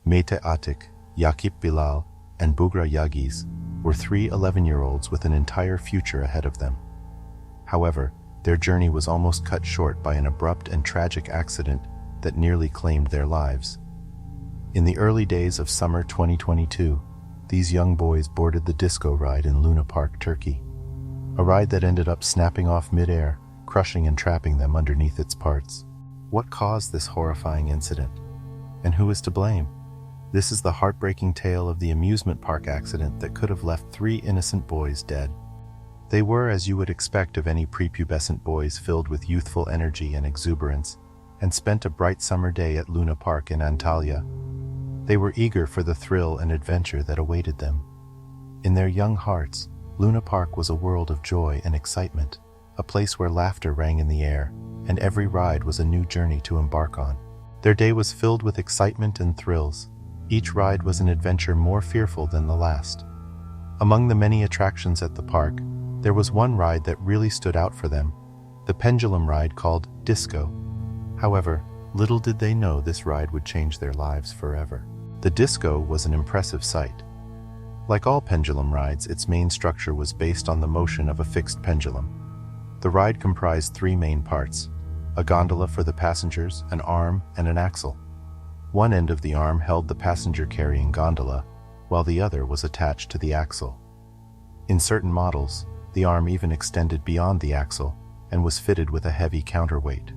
Mete Atik, Yakip Bilal, and Bugra Yagiz were three 11-year-olds with an entire future ahead of them. However, their journey was almost cut short by an abrupt and tragic accident that nearly claimed their lives. In the early days of summer 2022, these young boys boarded the disco ride in Luna Park, Turkey. A ride that ended up snapping off mid-air, crushing and trapping them underneath its parts. What caused this horrifying incident? And who is to blame? This is the heartbreaking tale of the amusement park accident that could have left three innocent boys dead. They were, as you would expect of any prepubescent boys, filled with youthful energy and exuberance, and spent a bright summer day at Luna Park in Antalya. They were eager for the thrill and adventure that awaited them. In their young hearts, Luna Park was a world of joy and excitement, a place where laughter rang in the air, and every ride was a new journey to embark on. Their day was filled with excitement and thrills. Each ride was an adventure more fearful than the last. Among the many attractions at the park, there was one ride that really stood out for them, the Pendulum ride called Disco. However, little did they know this ride would change their lives forever. The disco was an impressive sight. Like all pendulum rides, its main structure was based on the motion of a fixed pendulum. The ride comprised three main parts: a gondola for the passengers, an arm, and an axle. One end of the arm held the passenger-carrying gondola, while the other was attached to the axle. In certain models, the arm even extended beyond the axle and was fitted with a heavy counterweight.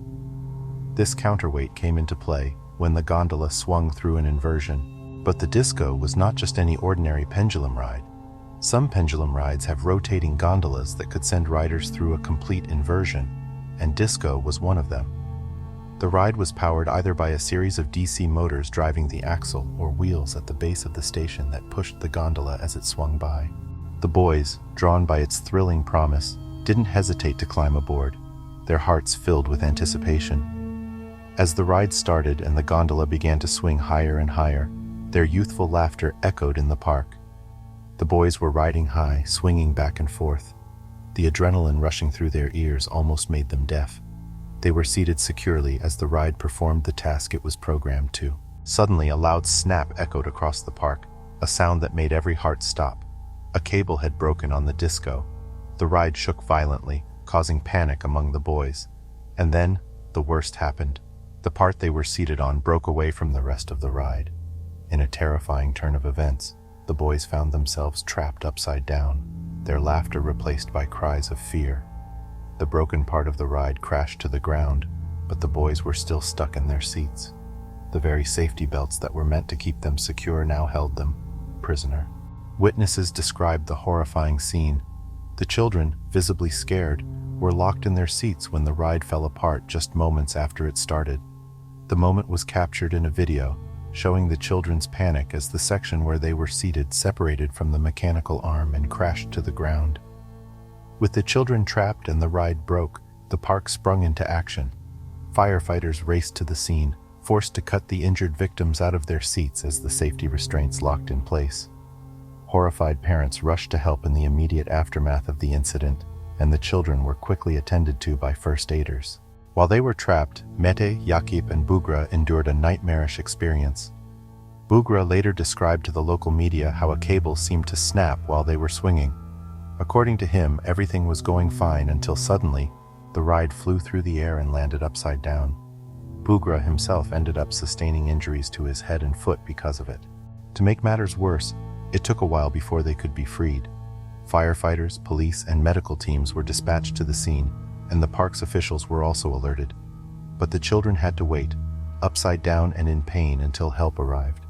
This counterweight came into play when the gondola swung through an inversion. But the disco was not just any ordinary pendulum ride. Some pendulum rides have rotating gondolas that could send riders through a complete inversion, and disco was one of them. The ride was powered either by a series of DC motors driving the axle or wheels at the base of the station that pushed the gondola as it swung by. The boys, drawn by its thrilling promise, didn't hesitate to climb aboard, their hearts filled with anticipation. As the ride started and the gondola began to swing higher and higher, their youthful laughter echoed in the park. The boys were riding high, swinging back and forth. The adrenaline rushing through their ears almost made them deaf. They were seated securely as the ride performed the task it was programmed to. Suddenly, a loud snap echoed across the park, a sound that made every heart stop. A cable had broken on the disco. The ride shook violently, causing panic among the boys. And then, the worst happened. The part they were seated on broke away from the rest of the ride. In a terrifying turn of events, the boys found themselves trapped upside down, their laughter replaced by cries of fear. The broken part of the ride crashed to the ground, but the boys were still stuck in their seats. The very safety belts that were meant to keep them secure now held them prisoner. Witnesses described the horrifying scene. The children, visibly scared, were locked in their seats when the ride fell apart just moments after it started. The moment was captured in a video, showing the children's panic as the section where they were seated separated from the mechanical arm and crashed to the ground. With the children trapped and the ride broke, the park sprung into action. Firefighters raced to the scene, forced to cut the injured victims out of their seats as the safety restraints locked in place. Horrified parents rushed to help in the immediate aftermath of the incident, and the children were quickly attended to by first aiders. While they were trapped, Mete, Yakip, and Bugra endured a nightmarish experience. Bugra later described to the local media how a cable seemed to snap while they were swinging. According to him, everything was going fine until suddenly, the ride flew through the air and landed upside down. Bugra himself ended up sustaining injuries to his head and foot because of it. To make matters worse, it took a while before they could be freed. Firefighters, police, and medical teams were dispatched to the scene, and the park's officials were also alerted. But the children had to wait, upside down and in pain, until help arrived.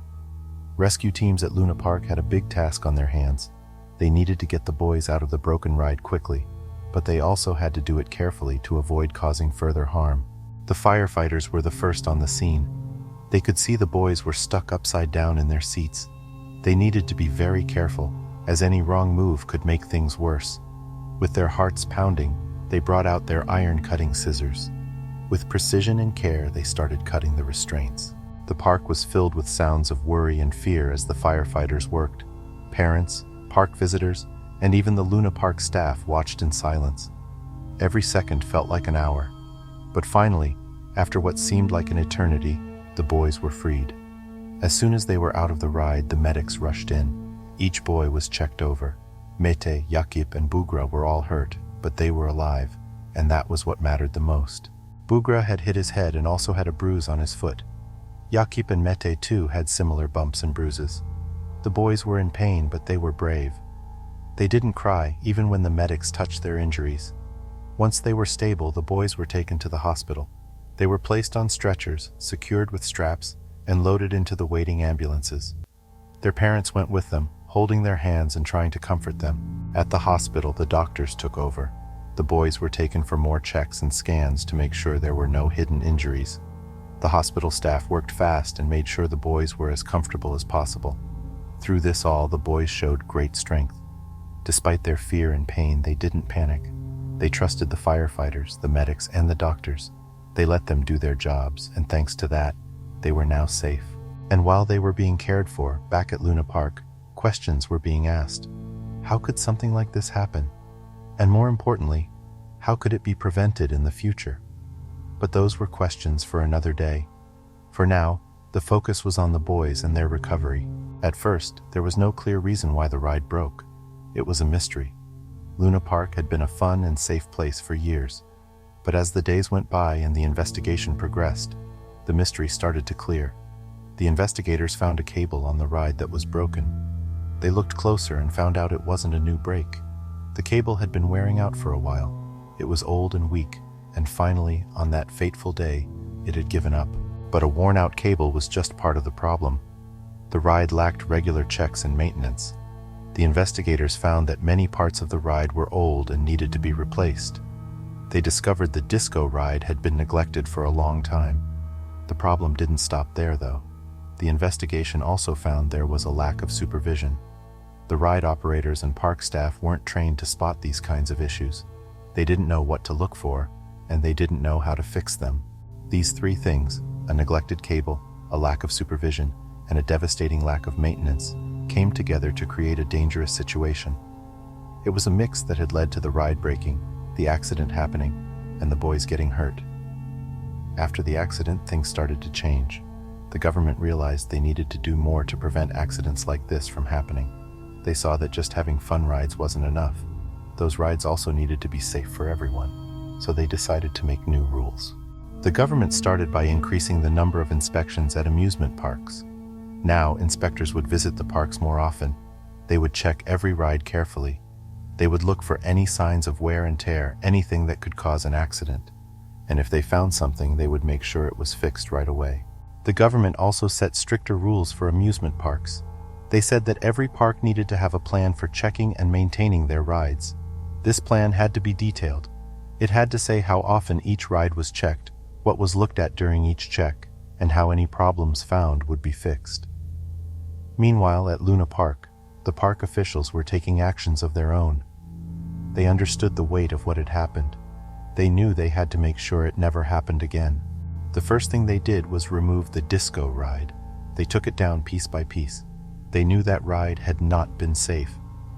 Rescue teams at Luna Park had a big task on their hands. They needed to get the boys out of the broken ride quickly, but they also had to do it carefully to avoid causing further harm. The firefighters were the first on the scene. They could see the boys were stuck upside down in their seats. They needed to be very careful, as any wrong move could make things worse. With their hearts pounding, they brought out their iron-cutting scissors. With precision and care, they started cutting the restraints. The park was filled with sounds of worry and fear as the firefighters worked. Parents, park visitors, and even the Luna Park staff watched in silence. Every second felt like an hour. But finally, after what seemed like an eternity, the boys were freed. As soon as they were out of the ride, the medics rushed in. Each boy was checked over. Mete, Yakip, and Bugra were all hurt, but they were alive, and that was what mattered the most. Bugra had hit his head and also had a bruise on his foot. Yakip and Mete too had similar bumps and bruises. The boys were in pain, but they were brave. They didn't cry, even when the medics touched their injuries. Once they were stable, the boys were taken to the hospital. They were placed on stretchers, secured with straps, and loaded into the waiting ambulances. Their parents went with them, holding their hands and trying to comfort them. At the hospital, the doctors took over. The boys were taken for more checks and scans to make sure there were no hidden injuries. The hospital staff worked fast and made sure the boys were as comfortable as possible. Through this all, the boys showed great strength. Despite their fear and pain, they didn't panic. They trusted the firefighters, the medics, and the doctors. They let them do their jobs, and thanks to that, they were now safe. And while they were being cared for, back at Luna Park, questions were being asked. How could something like this happen? And more importantly, how could it be prevented in the future? But those were questions for another day. For now, the focus was on the boys and their recovery. At first, there was no clear reason why the ride broke. It was a mystery. Luna Park had been a fun and safe place for years. But as the days went by and the investigation progressed, the mystery started to clear. The investigators found a cable on the ride that was broken. They looked closer and found out it wasn't a new break. The cable had been wearing out for a while. It was old and weak, and finally, on that fateful day, it had given up. But a worn-out cable was just part of the problem. The ride lacked regular checks and maintenance. The investigators found that many parts of the ride were old and needed to be replaced. They discovered the disco ride had been neglected for a long time. The problem didn't stop there, though. The investigation also found there was a lack of supervision. The ride operators and park staff weren't trained to spot these kinds of issues. They didn't know what to look for, and they didn't know how to fix them. These three things, a neglected cable, a lack of supervision, and a devastating lack of maintenance, came together to create a dangerous situation. It was a mix that had led to the ride breaking, the accident happening, and the boys getting hurt. After the accident, things started to change. The government realized they needed to do more to prevent accidents like this from happening. They saw that just having fun rides wasn't enough. Those rides also needed to be safe for everyone, so they decided to make new rules. The government started by increasing the number of inspections at amusement parks. Now, inspectors would visit the parks more often. They would check every ride carefully. They would look for any signs of wear and tear, anything that could cause an accident. And if they found something, they would make sure it was fixed right away. The government also set stricter rules for amusement parks. They said that every park needed to have a plan for checking and maintaining their rides. This plan had to be detailed. It had to say how often each ride was checked, what was looked at during each check, and how any problems found would be fixed. Meanwhile, at Luna Park, the park officials were taking actions of their own. They understood the weight of what had happened. They knew they had to make sure it never happened again. The first thing they did was remove the disco ride. They took it down piece by piece. They knew that ride had not been safe.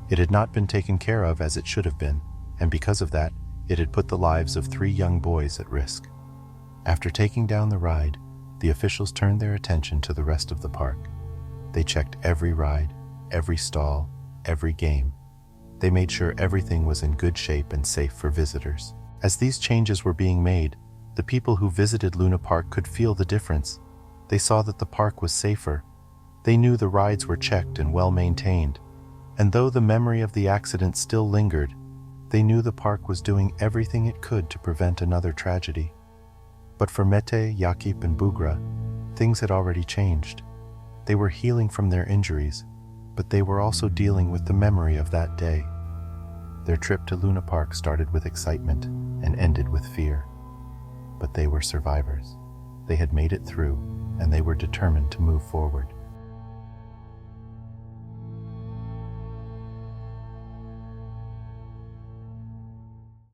It had not been taken care of as it should have been, and because of that, it had put the lives of 3 young boys at risk. After taking down the ride, the officials turned their attention to the rest of the park. They checked every ride, every stall, every game. They made sure everything was in good shape and safe for visitors. As these changes were being made, the people who visited Luna Park could feel the difference. They saw that the park was safer. They knew the rides were checked and well maintained. And though the memory of the accident still lingered, they knew the park was doing everything it could to prevent another tragedy. But for Mete, Yakip, and Bugra, things had already changed. They were healing from their injuries, but they were also dealing with the memory of that day. Their trip to Luna Park started with excitement and ended with fear. But they were survivors. They had made it through, and they were determined to move forward.